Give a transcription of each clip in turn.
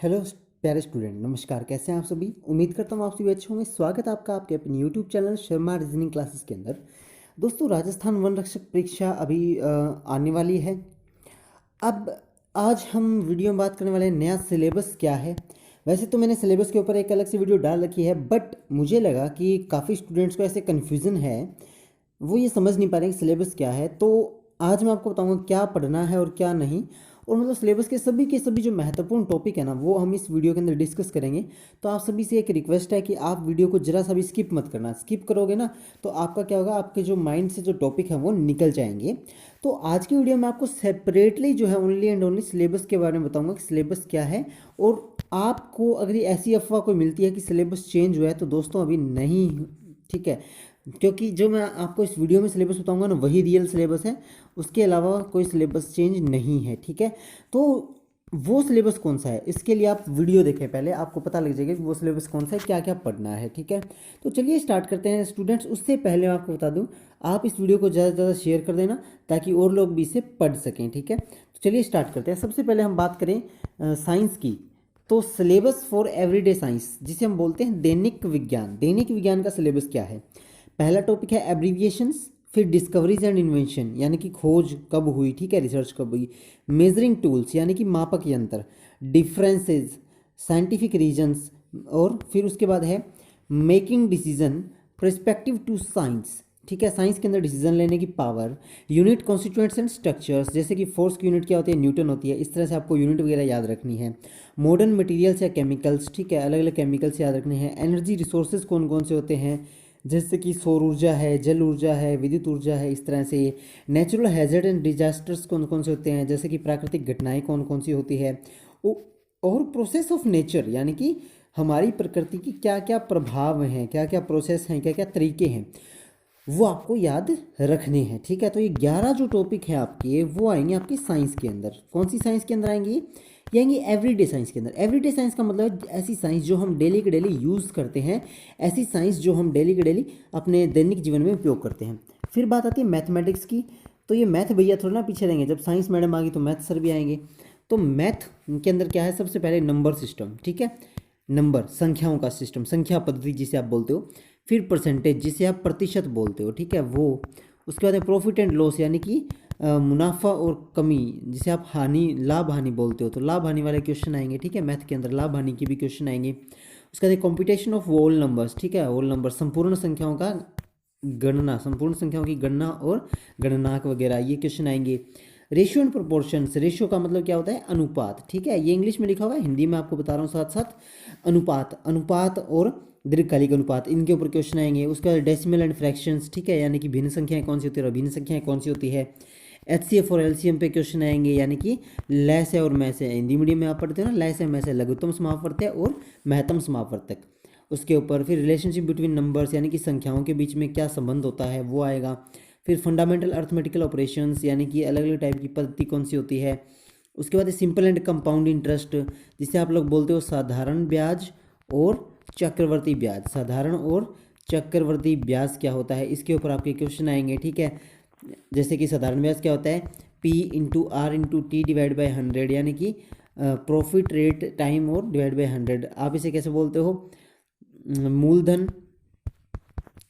Hello प्यारे student, नमस्कार। कैसे हैं आप सभी? उम्मीद करता हूँ आप सभी अच्छे होंगे। स्वागत है आपका आपके अपने YouTube channel Sharma reasoning classes के अंदर। दोस्तों, राजस्थान वन रक्षक परीक्षा अभी आने वाली है। अब आज हम वीडियो में बात करने वाले हैं नया सिलेबस क्या है। वैसे तो मैंने सिलेबस के ऊपर एक अलग से वीडियो डाल रखी है, बट मुझे लगा कि काफ़ी स्टूडेंट्स को ऐसे कन्फ्यूज़न है, वो ये समझ नहीं पा रहे कि सिलेबस क्या है। तो आज मैं आपको बताऊंगा क्या पढ़ना है और क्या नहीं। और मतलब सिलेबस के सभी जो महत्वपूर्ण टॉपिक है ना, वो हम इस वीडियो के अंदर डिस्कस करेंगे। तो आप सभी से एक रिक्वेस्ट है कि आप वीडियो को जरा सा भी स्किप मत करना। स्किप करोगे ना तो आपका क्या होगा, आपके जो माइंड से जो टॉपिक है वो निकल जाएंगे। तो आज की वीडियो में आपको सेपरेटली जो है ओनली एंड ओनली सिलेबस के बारे में बताऊंगा कि सिलेबस क्या है। और आपको अगर ऐसी अफवाह कोई मिलती है कि सिलेबस चेंज हुआ है, तो दोस्तों अभी नहीं, ठीक है। क्योंकि जो मैं आपको इस वीडियो में सिलेबस बताऊंगा ना, वही रियल सिलेबस है। उसके अलावा कोई सिलेबस चेंज नहीं है, ठीक है। तो वो सिलेबस कौन सा है, इसके लिए आप वीडियो देखें पहले, आपको पता लग जाएगा कि वो सिलेबस कौन सा है, क्या क्या पढ़ना है, ठीक है। तो चलिए स्टार्ट करते हैं स्टूडेंट्स। उससे पहले मैं आपको बता दूं, आप इस वीडियो को ज़्यादा से ज़्यादा शेयर कर देना ताकि और लोग भी इसे पढ़ सकें, ठीक है। तो चलिए स्टार्ट करते हैं। सबसे पहले हम बात करें साइंस की। तो सिलेबस फॉर एवरीडे साइंस, जिसे हम बोलते हैं दैनिक विज्ञान का सिलेबस क्या है। पहला टॉपिक है एब्रीविएशंस, फिर डिस्कवरीज एंड इन्वेंशन यानी कि खोज कब हुई, ठीक है, रिसर्च कब हुई। मेजरिंग टूल्स यानी कि मापक यंत्र। Differences, scientific reasons. और फिर उसके बाद है making decision, perspective to science, ठीक है, साइंस के अंदर डिसीजन लेने की power. Unit constituents and structures, जैसे कि फोर्स की यूनिट क्या होती है, न्यूटन होती है। इस तरह से आपको यूनिट वगैरह याद रखनी है। मॉडर्न मटेरियल्स या केमिकल्स, ठीक है, अलग अलग केमिकल्स याद रखने हैं। एनर्जी रिसोर्सेज कौन कौन से होते हैं, जैसे कि सौर ऊर्जा है, जल ऊर्जा है, विद्युत ऊर्जा है, इस तरह से। नेचुरल हैजर्ड एंड डिजास्टर्स कौन कौन से होते हैं, जैसे कि प्राकृतिक घटनाएं कौन कौन सी होती है। और प्रोसेस ऑफ नेचर यानी कि हमारी प्रकृति की क्या क्या प्रभाव हैं, क्या क्या प्रोसेस हैं, क्या क्या तरीके हैं, वो आपको याद रखने हैं, ठीक है। तो ये 11 जो टॉपिक है आपके, वो आएंगे आपकी साइंस के अंदर। कौन सी साइंस के अंदर आएंगे? ये आएंगे एवरीडे साइंस के अंदर। एवरीडे साइंस का मतलब ऐसी साइंस जो हम डेली के डेली यूज़ करते हैं, ऐसी साइंस जो हम डेली के डेली अपने दैनिक जीवन में उपयोग करते हैं। फिर बात आती है मैथमेटिक्स की। तो ये मैथ भैया थोड़ा ना पीछे रहेंगे, जब साइंस मैडम आ गई तो मैथ सर भी आएंगे। तो मैथ के अंदर क्या है, सबसे पहले नंबर सिस्टम, ठीक है, नंबर संख्याओं का सिस्टम, संख्या पद्धति जिसे आप बोलते हो। फिर परसेंटेज जिसे आप प्रतिशत बोलते हो, ठीक है, वो। उसके बाद है प्रॉफिट एंड लॉस यानी कि मुनाफा और कमी, जिसे आप हानि लाभ हानि बोलते हो। तो लाभ हानि वाले क्वेश्चन आएंगे, ठीक है, मैथ के अंदर लाभ हानि के भी क्वेश्चन आएंगे। उसके बाद कॉम्पिटिशन ऑफ होल नंबर्स, ठीक है, होल नंबर संपूर्ण संख्याओं का गणना, संपूर्ण संख्याओं की गणना और गणनाक वगैरह, ये क्वेश्चन आएंगे। रेशियो एंड प्रोपोर्शंस, रेशियो का मतलब क्या होता है, अनुपात, ठीक है, ये इंग्लिश में लिखा हुआ है, हिंदी में आपको बता रहा हूँ साथ साथ। अनुपात और दीर्घकालिक अनुपात, इनके ऊपर क्वेश्चन आएंगे। उसके बाद डेसिमल एंड फ्रैक्शंस, ठीक है, यानी कि भिन्न संख्याएं कौन सी होती है और अभिन्न संख्याएं कौन सी होती है। एचसीएफ और एलसीएम पे क्वेश्चन आएंगे, यानी कि लैस है और मैस है। हिंदी मीडियम में आप पढ़ते हो ना, लैस है मैस है, लघुत्तम समापवर्त्य और महत्तम समापवर्तक। उसके ऊपर फिर रिलेशनशिप बिटवीन नंबर्स यानी कि संख्याओं के बीच में क्या संबंध होता है, वो आएगा। फिर फंडामेंटल अर्थमेटिकल ऑपरेशंस यानी कि अलग अलग टाइप की पद्धति कौन सी होती है। उसके बाद सिंपल एंड कंपाउंड इंटरेस्ट, जिसे आप लोग बोलते हो साधारण ब्याज और चक्रवर्ती ब्याज। साधारण और चक्रवर्ती ब्याज क्या होता है, इसके ऊपर आपके क्वेश्चन आएंगे, ठीक है। जैसे कि साधारण ब्याज क्या होता है, P/R/T डिवाइड बाई 100, यानी कि प्रॉफिट रेट टाइम और डिवाइड बाई 100। आप इसे कैसे बोलते हो, मूलधन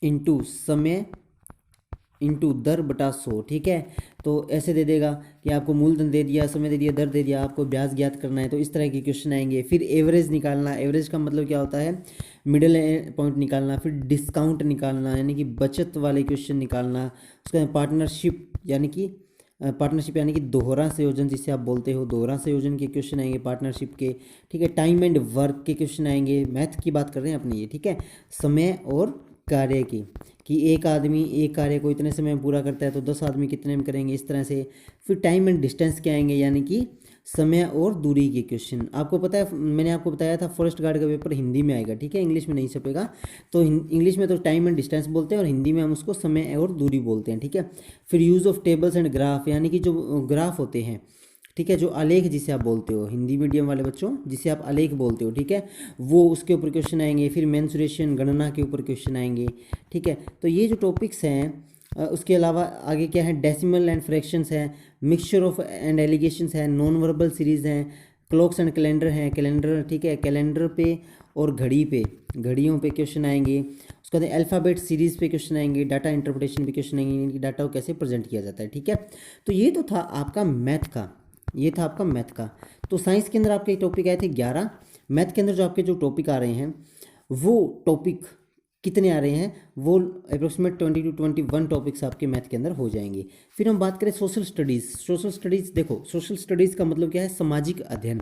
इंटू समय इंटू दर बटा 100, ठीक है। तो ऐसे दे देगा कि आपको मूलधन दे दिया, समय दे दिया, दर दे दिया, आपको ब्याज ज्ञात करना है, तो इस तरह के क्वेश्चन आएंगे। फिर एवरेज निकालना, एवरेज का मतलब क्या होता है, मिडिल पॉइंट निकालना। फिर डिस्काउंट निकालना यानी कि बचत वाले क्वेश्चन निकालना। उसके बाद पार्टनरशिप यानी कि दोहरा संयोजन, जिसे आप बोलते हो, दोहरा संयोजन के क्वेश्चन आएंगे पार्टनरशिप के, ठीक है। टाइम एंड वर्क के क्वेश्चन आएंगे, मैथ की बात कर रहे हैं अपनी ये, ठीक है। समय और कार्य की, कि एक आदमी एक कार्य को इतने समय में पूरा करता है तो 10 आदमी कितने में करेंगे, इस तरह से। फिर टाइम एंड डिस्टेंस के आएंगे, यानी कि समय और दूरी के क्वेश्चन। आपको पता है, मैंने आपको बताया था फॉरेस्ट गार्ड का पेपर हिंदी में आएगा, ठीक है, इंग्लिश में नहीं छपेगा। तो इंग्लिश में तो टाइम एंड डिस्टेंस बोलते हैं और हिंदी में हम उसको समय और दूरी बोलते हैं, ठीक है। फिर use of tables and graph, यानी कि जो ग्राफ होते हैं, ठीक है, जो आलेख जिसे आप बोलते हो, हिंदी मीडियम वाले बच्चों जिसे आप आलेख बोलते हो, ठीक है, वो उसके ऊपर क्वेश्चन आएंगे। फिर मेंसुरेशन गणना के ऊपर क्वेश्चन आएंगे, ठीक है। तो ये जो टॉपिक्स हैं, उसके अलावा आगे क्या है, डेसिमल एंड फ्रैक्शंस है, मिक्सचर ऑफ एंड एलिगेशंस है, नॉन वर्बल सीरीज़ हैं, क्लॉक्स एंड कैलेंडर हैं, कैलेंडर ठीक है, कैलेंडर पे और घड़ी पे, घड़ियों पे क्वेश्चन आएंगे। उसके बाद अल्फ़ाबेट सीरीज़ पे क्वेश्चन आएंगे, डाटा इंटरप्रिटेशन पे क्वेश्चन आएंगे, यानी कि डाटा को कैसे प्रेजेंट किया जाता है। ठीक है, तो ये तो था आपका मैथ का, ये था आपका मैथ का। तो साइंस के अंदर आपके टॉपिक आए थे 11, मैथ के अंदर जो आपके जो टॉपिक आ रहे हैं वो टॉपिक कितने आ रहे हैं, वो अप्रोक्सीमेट 20 to 21 टॉपिक्स आपके मैथ के अंदर हो जाएंगे। फिर हम बात करें सोशल स्टडीज़। सोशल स्टडीज़, देखो सोशल स्टडीज़ का मतलब क्या है, सामाजिक अध्ययन।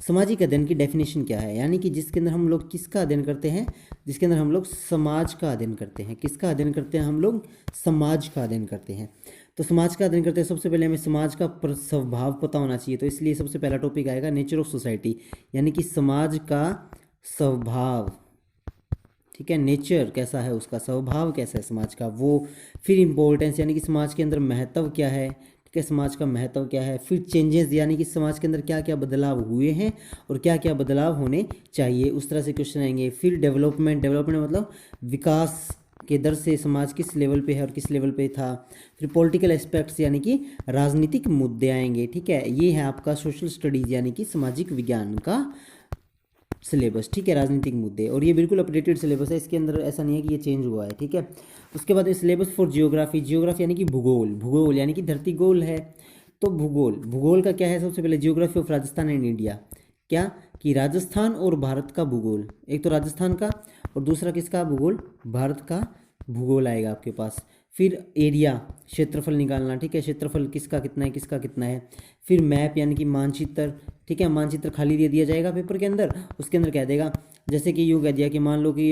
सामाजिक अध्ययन की डेफिनेशन क्या है, यानी कि जिसके अंदर हम लोग किसका अध्ययन करते हैं, जिसके अंदर हम लोग समाज का अध्ययन करते हैं। किसका अध्ययन करते हैं हम लोग, समाज का अध्ययन करते हैं। तो समाज का अध्ययन करते हैं, सबसे पहले हमें समाज का स्वभाव पता होना चाहिए। तो इसलिए सबसे पहला टॉपिक आएगा नेचर ऑफ सोसाइटी, यानी कि समाज का स्वभाव। ठीक है, नेचर कैसा है उसका, स्वभाव कैसा है समाज का वो। फिर इम्पोर्टेंस, यानी कि समाज के अंदर महत्व क्या है। ठीक है, समाज का महत्व क्या है। फिर चेंजेस, यानी कि समाज के अंदर क्या क्या बदलाव हुए हैं और क्या क्या बदलाव होने चाहिए, उस तरह से क्वेश्चन आएंगे। फिर डेवलपमेंट, डेवलपमेंट मतलब विकास के दर से समाज किस लेवल पे है और किस लेवल पे था। फिर पॉलिटिकल एस्पेक्ट्स, यानी कि राजनीतिक मुद्दे आएंगे। ठीक है, ये है आपका सोशल स्टडीज़ यानी कि सामाजिक विज्ञान का सिलेबस। ठीक है, राजनीतिक मुद्दे, और ये बिल्कुल अपडेटेड सिलेबस है, इसके अंदर ऐसा नहीं है कि ये चेंज हुआ है। ठीक है, उसके बाद सिलेबस फॉर जियोग्राफी। जियोग्राफी यानी कि भूगोल, भूगोल यानी कि धरती गोल है, तो भूगोल, भूगोल का क्या है, सबसे पहले geography of Rajasthan and India. क्या कि राजस्थान और भारत का भूगोल, एक तो राजस्थान का और दूसरा किसका भूगोल, भारत का भूगोल आएगा आपके पास। फिर एरिया, क्षेत्रफल निकालना। ठीक है, क्षेत्रफल किसका कितना है, किसका कितना है। फिर मैप यानी कि मानचित्र। ठीक है, मानचित्र खाली दे दिया जाएगा पेपर के अंदर, उसके अंदर कह देगा, जैसे कि यूँ कह दिया कि मान लो कि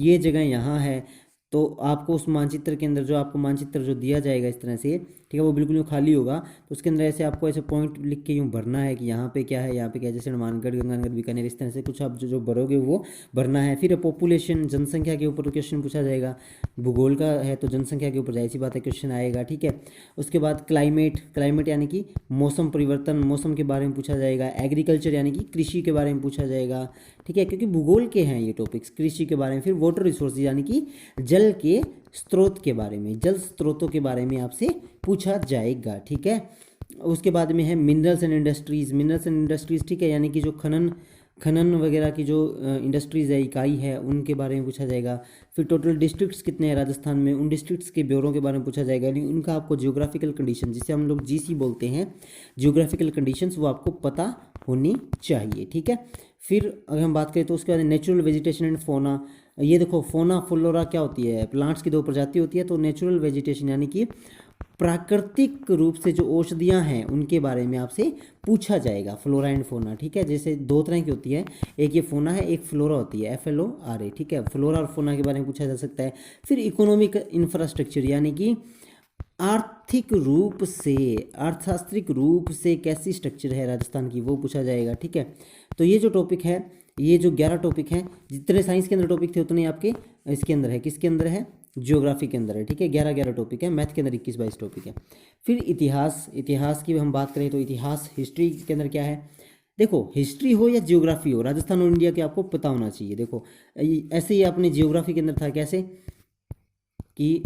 ये जगह यहाँ है, तो आपको उस मानचित्र के अंदर जो आपको मानचित्र जो दिया जाएगा इस तरह से, ठीक है, वो बिल्कुल यूँ खाली होगा, तो उसके अंदर ऐसे आपको ऐसे पॉइंट लिख के यूँ भरना है कि यहाँ पे क्या है, यहाँ पे क्या है, जैसे हनुमानगढ़, गंगानगर, बीकानेर, इस तरह से कुछ आप जो जो भरोगे वो भरना है। फिर पॉपुलेशन, जनसंख्या के ऊपर क्वेश्चन पूछा जाएगा, भूगोल का है तो जनसंख्या के ऊपर जाहिर सी बात है क्वेश्चन आएगा। ठीक है, उसके बाद क्लाइमेट, क्लाइमेट यानी कि मौसम परिवर्तन, मौसम के बारे में पूछा जाएगा। एग्रीकल्चर यानी कि कृषि के बारे में पूछा जाएगा। ठीक है, क्योंकि भूगोल के हैं ये टॉपिक्स, कृषि के बारे में। फिर वाटर रिसोर्स यानी कि जल के स्रोत के बारे में, जल स्रोतों के बारे में आपसे पूछा जाएगा। ठीक है, उसके बाद में है minerals and industries. Minerals and industries, ठीक है, यानी कि जो खनन वगैरह की जो इंडस्ट्रीज़ है, इकाई है, उनके बारे में पूछा जाएगा। फिर टोटल डिस्ट्रिक्ट्स कितने हैं राजस्थान में, उन डिस्ट्रिक्ट्स के ब्यौरों के बारे में पूछा जाएगा, यानी उनका आपको जियोग्राफिकल कंडीशन, जिसे हम लोग जीसी बोलते हैं, जियोग्राफिकल कंडीशंस, वो आपको पता होनी चाहिए। ठीक है, फिर अगर हम बात करें तो उसके बाद नेचुरल वेजिटेशन एंड फोना। ये देखो, फोना फ्लोरा क्या होती है, प्लांट्स की दो प्रजाति होती है, तो नेचुरल वेजिटेशन यानी कि प्राकृतिक रूप से जो औषधियाँ हैं उनके बारे में आपसे पूछा जाएगा, फ्लोरा एंड फोना। ठीक है, जैसे दो तरह की होती है, एक ये फोना है, एक फ्लोरा होती है, FLORA। ठीक है, फ्लोरा और फोना के बारे में पूछा जा सकता है। फिर इकोनॉमिक इंफ्रास्ट्रक्चर, यानी कि आर्थिक रूप से, अर्थशास्त्रिक रूप से कैसी स्ट्रक्चर है राजस्थान की, वो पूछा जाएगा। ठीक है, तो ये जो टॉपिक है, ये जो 11 टॉपिक हैं, जितने साइंस के अंदर टॉपिक थे उतने आपके इसके अंदर है, किसके अंदर है, ज्योग्राफी के अंदर है। ठीक है, 11 टॉपिक है, मैथ के अंदर 21-22 टॉपिक है। फिर इतिहास, इतिहास की हम बात करें तो इतिहास, हिस्ट्री के अंदर क्या है, देखो हिस्ट्री हो या जियोग्राफी हो, राजस्थान और इंडिया के आपको पता होना चाहिए। देखो ऐसे ही अपने जियोग्राफी के अंदर था, कैसे कि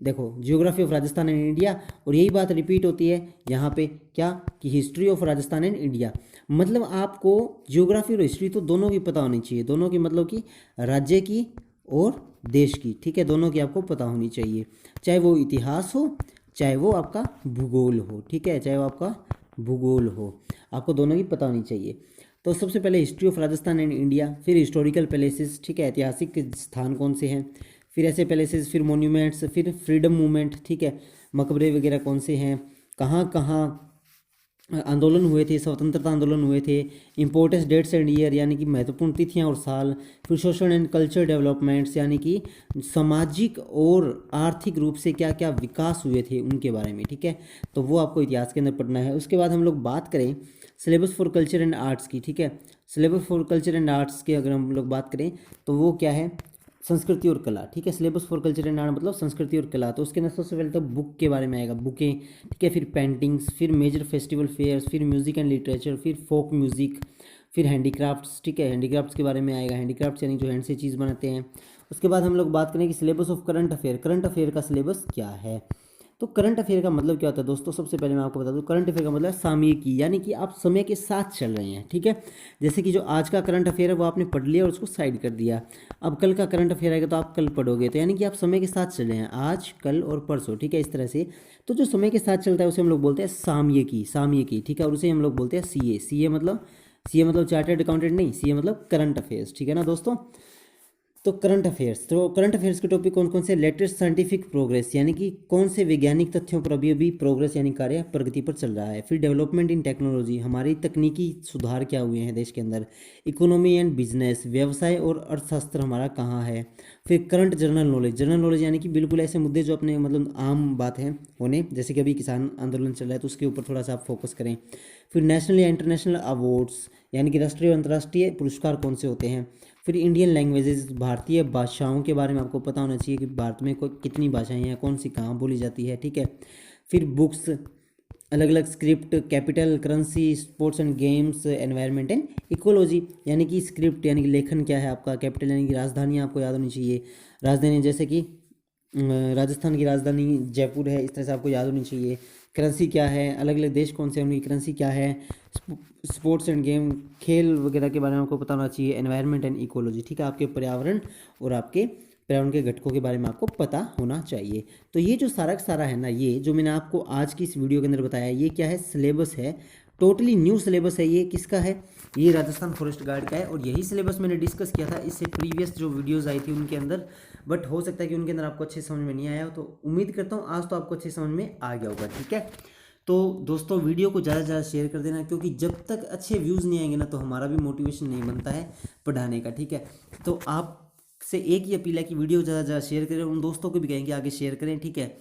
देखो geography of Rajasthan and India, और यही बात रिपीट होती है यहाँ पे, क्या कि history of Rajasthan and India. मतलब आपको जियोग्राफी और हिस्ट्री तो दोनों की पता होनी चाहिए, दोनों की मतलब कि राज्य की और देश की। ठीक है, दोनों की आपको पता होनी चाहिए, चाहे वो इतिहास हो, चाहे वो आपका भूगोल हो। ठीक है, चाहे वो आपका भूगोल हो, आपको दोनों की पता होनी चाहिए। तो सबसे पहले history of Rajasthan and India, फिर हिस्टोरिकल प्लेसेस। ठीक है, ऐतिहासिक स्थान कौन से हैं, फिर ऐसे प्लेसेस, फिर मोन्यूमेंट्स, फिर फ्रीडम मूवमेंट। ठीक है, मकबरे वगैरह कौन से हैं, कहाँ कहाँ आंदोलन हुए थे, स्वतंत्रता आंदोलन हुए थे। इंपॉर्टेंट डेट्स एंड ईयर, यानी कि महत्वपूर्ण तिथियां और साल। फिर सोशल एंड कल्चर डेवलपमेंट्स, यानी कि सामाजिक और आर्थिक रूप से क्या क्या विकास हुए थे उनके बारे में। ठीक है, तो वो आपको इतिहास के अंदर पढ़ना है। उसके बाद हम लोग बात करें syllabus for culture and arts की। ठीक है, syllabus for culture and arts की अगर हम लोग बात करें तो वो क्या है, संस्कृति और कला। ठीक है, syllabus for culture and art मतलब संस्कृति और कला। तो उसके अंदर सबसे पहले तो बुक के बारे में आएगा, बुकें। ठीक है, फिर पेंटिंग्स, फिर मेजर फेस्टिवल फेयर्स, फिर म्यूजिक एंड लिटरेचर, फिर फोक म्यूजिक, फिर हैंडीक्राफ्ट्स। ठीक है, हैंडीक्राफ्ट्स के बारे में आएगा, हैंडीक्राफ्ट्स यानी जो हैंड से चीज़ बनाते हैं। उसके बाद हम लोग बात करें कि syllabus of current affair, current affair का सिलेबस क्या है। तो करंट अफेयर का मतलब क्या होता है दोस्तों, सबसे पहले मैं आपको बता दूं, करंट अफेयर का मतलब है सामयिकी, यानी कि आप समय के साथ चल रहे हैं, ठीक है। जैसे कि जो आज का करंट अफेयर है वो आपने पढ़ लिया और उसको साइड कर दिया, अब कल का करंट अफेयर आएगा तो आप कल पढ़ोगे, तो यानी कि आप समय के साथ चल रहे हैं, आज कल और परसों, ठीक है, इस तरह से। तो जो समय के साथ चलता है उसे हम लोग बोलते हैं सामयिकी, सामयिकी, ठीक है, और उसे हम लोग बोलते हैं सीए। सीए मतलब चार्टर्ड अकाउंटेंट नहीं, सीए मतलब करंट अफेयर्स, ठीक है ना दोस्तों। तो करंट अफेयर्स, तो करंट अफेयर्स के टॉपिक कौन कौन से, लेटेस्ट साइंटिफिक प्रोग्रेस, यानी कि कौन से वैज्ञानिक तथ्यों पर अभी अभी प्रोग्रेस यानी कार्य प्रगति पर चल रहा है। फिर डेवलपमेंट इन टेक्नोलॉजी, हमारी तकनीकी सुधार क्या हुए हैं देश के अंदर। इकोनॉमी एंड बिजनेस, व्यवसाय और अर्थशास्त्र हमारा कहाँ है। फिर current general knowledge, general knowledge यानी कि बिल्कुल ऐसे मुद्दे जो अपने मतलब आम बात है होने, जैसे कि अभी किसान आंदोलन चल रहा है तो उसके ऊपर थोड़ा सा आप फोकस करें। फिर नेशनल या इंटरनेशनल अवार्ड्स, यानी कि राष्ट्रीय और अंतर्राष्ट्रीय पुरस्कार कौन से होते हैं। फिर इंडियन लैंग्वेजेस, भारतीय भाषाओं के बारे में आपको पता होना चाहिए कि भारत में कोई कितनी भाषाएं हैं, कौन सी कहाँ बोली जाती है, ठीक है। फिर बुक्स, अलग अलग script, capital, currency, sports and games, environment and ecology, यानी कि स्क्रिप्ट यानी कि लेखन क्या है आपका, कैपिटल यानी कि राजधानी आपको याद होनी चाहिए, राजधानी जैसे कि राजस्थान की राजधानी जयपुर है, इस तरह से आपको याद होनी चाहिए। करेंसी क्या है, अलग अलग देश कौन से हैं उनकी करेंसी क्या है। स्पोर्ट्स एंड गेम, खेल वगैरह के बारे में आपको पता होना चाहिए। एनवायरनमेंट एंड इकोलॉजी, ठीक है, आपके पर्यावरण और आपके पर्यावरण के घटकों के बारे में आपको पता होना चाहिए। तो ये जो सारा का सारा है ना, ये जो मैंने आपको आज की इस वीडियो के अंदर बताया, ये क्या है, सिलेबस है, टोटली न्यू सिलेबस है। ये किसका है, ये राजस्थान फॉरेस्ट गार्ड का है, और यही सिलेबस मैंने डिस्कस किया था इससे प्रीवियस जो वीडियोस आई थी उनके अंदर, बट हो सकता है कि उनके अंदर आपको अच्छे समझ में नहीं आया हो, तो उम्मीद करता हूँ आज तो आपको अच्छे समझ में आ गया होगा, ठीक है। तो दोस्तों वीडियो को ज़्यादा से ज़्यादा शेयर कर देना, क्योंकि जब तक अच्छे व्यूज़ नहीं आएंगे ना तो हमारा भी मोटिवेशन नहीं बनता है पढ़ाने का, ठीक है। तो आप से एक ही अपील है कि वीडियो ज़्यादा से ज़्यादा शेयर करें, उन दोस्तों को भी कहेंगे आगे शेयर करें, ठीक है।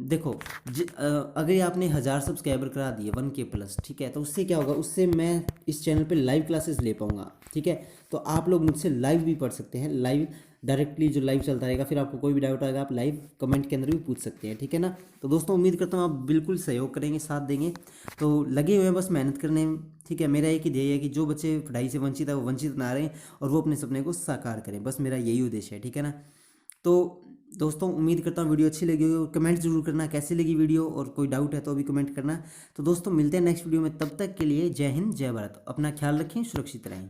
देखो अगर आपने 1000 सब्सक्राइबर करा दिए 1K प्लस, ठीक है, तो उससे क्या होगा, उससे मैं इस चैनल पे लाइव क्लासेस ले पाऊंगा, ठीक है। तो आप लोग मुझसे लाइव भी पढ़ सकते हैं, लाइव डायरेक्टली जो लाइव चलता रहेगा, फिर आपको कोई भी डाउट आएगा आप लाइव कमेंट के अंदर भी पूछ सकते हैं, ठीक है ना। तो दोस्तों उम्मीद करता हूँ आप बिल्कुल सहयोग करेंगे, साथ देंगे, तो लगे हुए हैं बस मेहनत करने में, ठीक है। मेरा एक ही ध्येय है कि जो बच्चे पढ़ाई से वंचित है वो वंचित ना रहें और वो अपने सपने को साकार करें, बस मेरा यही उद्देश्य है, ठीक है ना। तो दोस्तों उम्मीद करता हूँ वीडियो अच्छी लगी होगी, और कमेंट जरूर करना कैसी लगी वीडियो, और कोई डाउट है तो भी कमेंट करना। तो दोस्तों मिलते हैं नेक्स्ट वीडियो में, तब तक के लिए जय हिंद जय भारत, अपना ख्याल रखें, सुरक्षित रहें।